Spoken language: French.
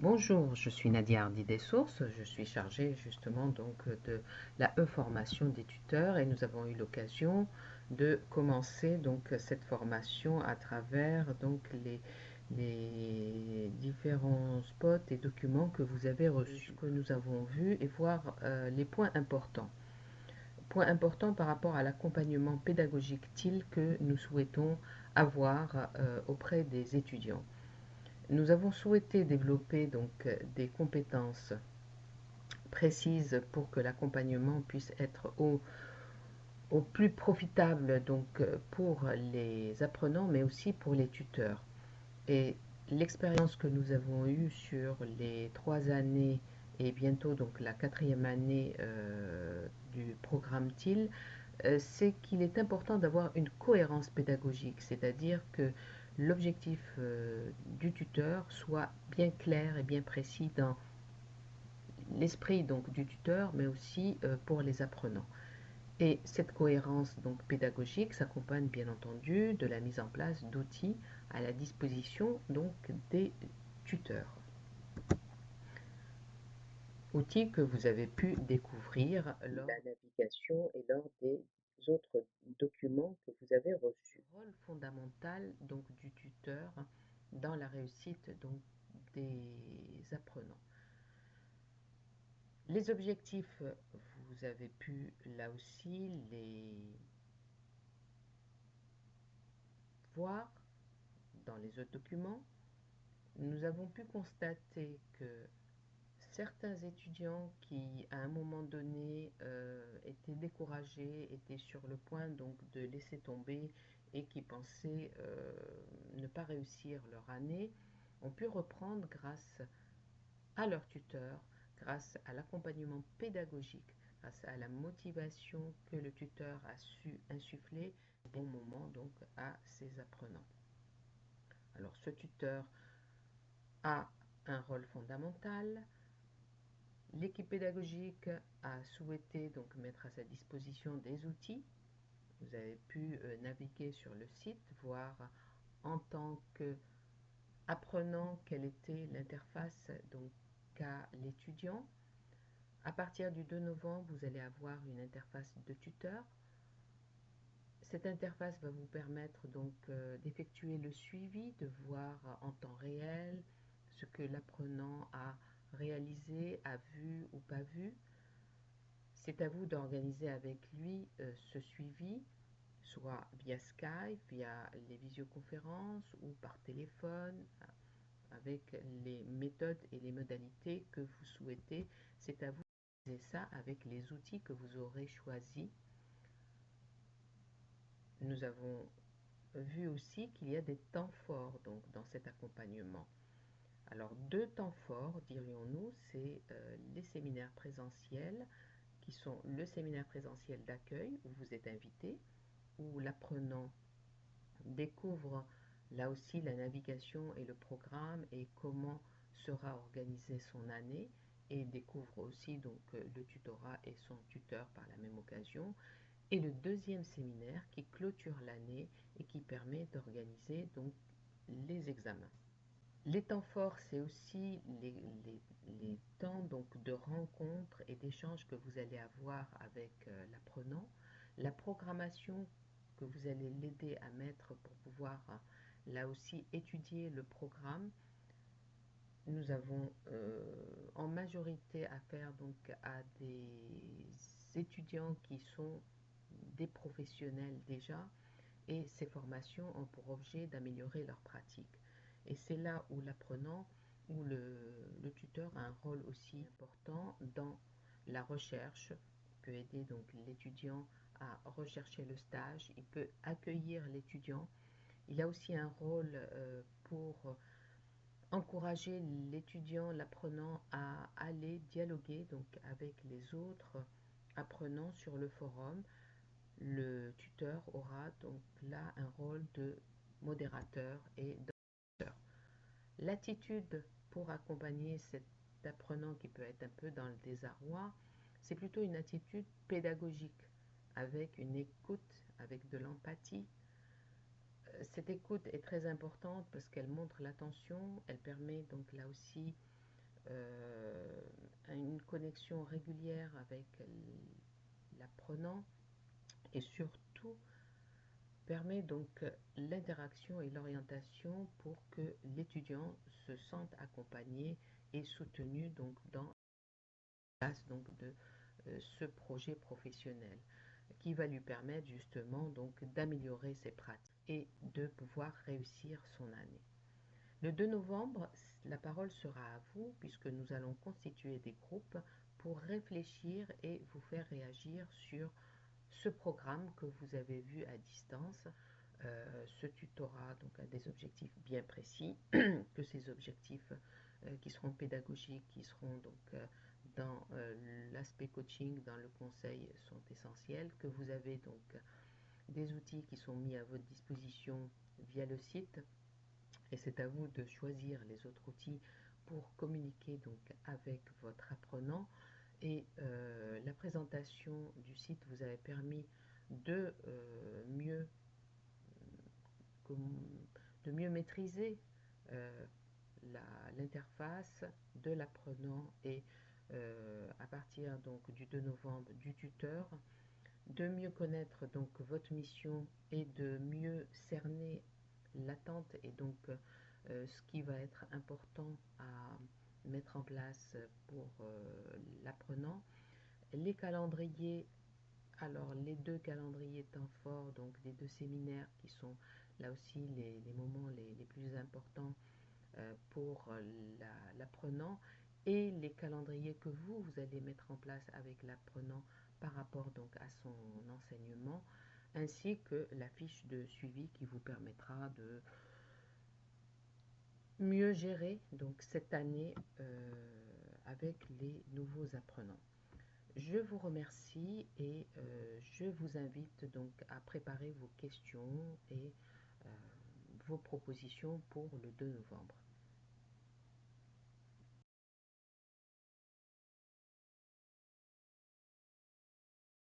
Bonjour, je suis Nadia Hardy des Sources. Je suis chargée justement donc de la e-formation des tuteurs et nous avons eu l'occasion de commencer donc cette formation à travers donc les différents spots et documents que vous avez reçus, que nous avons vus et voir les points importants. Point important par rapport à l'accompagnement pédagogique-t-il que nous souhaitons avoir auprès des étudiants. Nous avons souhaité développer donc des compétences précises pour que l'accompagnement puisse être au plus profitable donc pour les apprenants mais aussi pour les tuteurs. Et l'expérience que nous avons eue sur les 3 années et bientôt donc la 4e année du programme TIL, c'est qu'il est important d'avoir une cohérence pédagogique, c'est-à-dire que l'objectif du tuteur soit bien clair et bien précis dans l'esprit donc du tuteur, mais aussi pour les apprenants. Et cette cohérence donc pédagogique s'accompagne bien entendu de la mise en place d'outils à la disposition donc des tuteurs. Outils que vous avez pu découvrir lors de la navigation et lors des autres documents que vous avez reçus. Rôle fondamental donc du tuteur dans la réussite donc des apprenants. Les objectifs, vous avez pu là aussi les voir dans les autres documents. Nous avons pu constater que certains étudiants qui, à un moment donné, étaient découragés, étaient sur le point donc de laisser tomber et qui pensaient ne pas réussir leur année, ont pu reprendre grâce à leur tuteur, grâce à l'accompagnement pédagogique, grâce à la motivation que le tuteur a su insuffler au bon moment donc à ses apprenants. Alors ce tuteur a un rôle fondamental. L'équipe pédagogique a souhaité donc mettre à sa disposition des outils. Vous avez pu naviguer sur le site, voir en tant qu'apprenant quelle était l'interface donc qu'a l'étudiant. À partir du 2 novembre, vous allez avoir une interface de tuteur. Cette interface va vous permettre donc d'effectuer le suivi, de voir en temps réel ce que l'apprenant a réalisé, a vu ou pas vu. C'est à vous d'organiser avec lui ce suivi, soit via Skype, via les visioconférences ou par téléphone, avec les méthodes et les modalités que vous souhaitez. C'est à vous de faire ça avec les outils que vous aurez choisis. Nous avons vu aussi qu'il y a des temps forts donc, dans cet accompagnement. Alors, deux temps forts, dirions-nous, c'est les séminaires présentiels, qui sont le séminaire présentiel d'accueil, où vous êtes invité, où l'apprenant découvre là aussi la navigation et le programme et comment sera organisée son année, et découvre aussi donc le tutorat et son tuteur par la même occasion. Et le deuxième séminaire qui clôture l'année et qui permet d'organiser donc les examens. Les temps forts, c'est aussi les temps donc de rencontres et d'échanges que vous allez avoir avec l'apprenant, la programmation que vous allez l'aider à mettre pour pouvoir là aussi étudier le programme. Nous avons en majorité affaire donc à des étudiants qui sont des professionnels déjà, et ces formations ont pour objet d'améliorer leur pratique. Et c'est là où l'apprenant ou le tuteur a un rôle aussi important dans la recherche. Il peut aider donc l'étudiant à rechercher le stage, il peut accueillir l'étudiant. Il a aussi un rôle pour encourager l'étudiant, l'apprenant à aller dialoguer donc avec les autres apprenants sur le forum. Le tuteur aura donc là un rôle de modérateur et d'orientateur. L'attitude pour accompagner cet apprenant qui peut être un peu dans le désarroi, c'est plutôt une attitude pédagogique, avec une écoute, avec de l'empathie. Cette écoute est très importante parce qu'elle montre l'attention, elle permet donc là aussi une connexion régulière avec l'apprenant et surtout permet donc l'interaction et l'orientation pour que l'étudiant se sente accompagné et soutenu donc dans la base donc de ce projet professionnel qui va lui permettre justement donc d'améliorer ses pratiques et de pouvoir réussir son année. Le 2 novembre, la parole sera à vous puisque nous allons constituer des groupes pour réfléchir et vous faire réagir sur ce programme que vous avez vu à distance. Ce tutorat donc a des objectifs bien précis, que ces objectifs qui seront pédagogiques, qui seront donc dans l'aspect coaching, dans le conseil, sont essentiels, que vous avez donc des outils qui sont mis à votre disposition via le site, et c'est à vous de choisir les autres outils pour communiquer donc avec votre apprenant. Et la présentation du site vous avait permis de mieux maîtriser euh, l'interface de l'apprenant et à partir donc du 2 novembre du tuteur, de mieux connaître donc votre mission et de mieux cerner l'attente et donc ce qui va être important à mettre en place pour l'apprenant. Les calendriers, alors les deux calendriers temps forts, donc les deux séminaires qui sont là aussi les moments les plus importants pour l'apprenant, et les calendriers que vous allez mettre en place avec l'apprenant par rapport donc à son enseignement, ainsi que la fiche de suivi qui vous permettra de mieux gérer donc cette année avec les nouveaux apprenants. Je vous remercie et je vous invite donc à préparer vos questions et vos propositions pour le 2 novembre.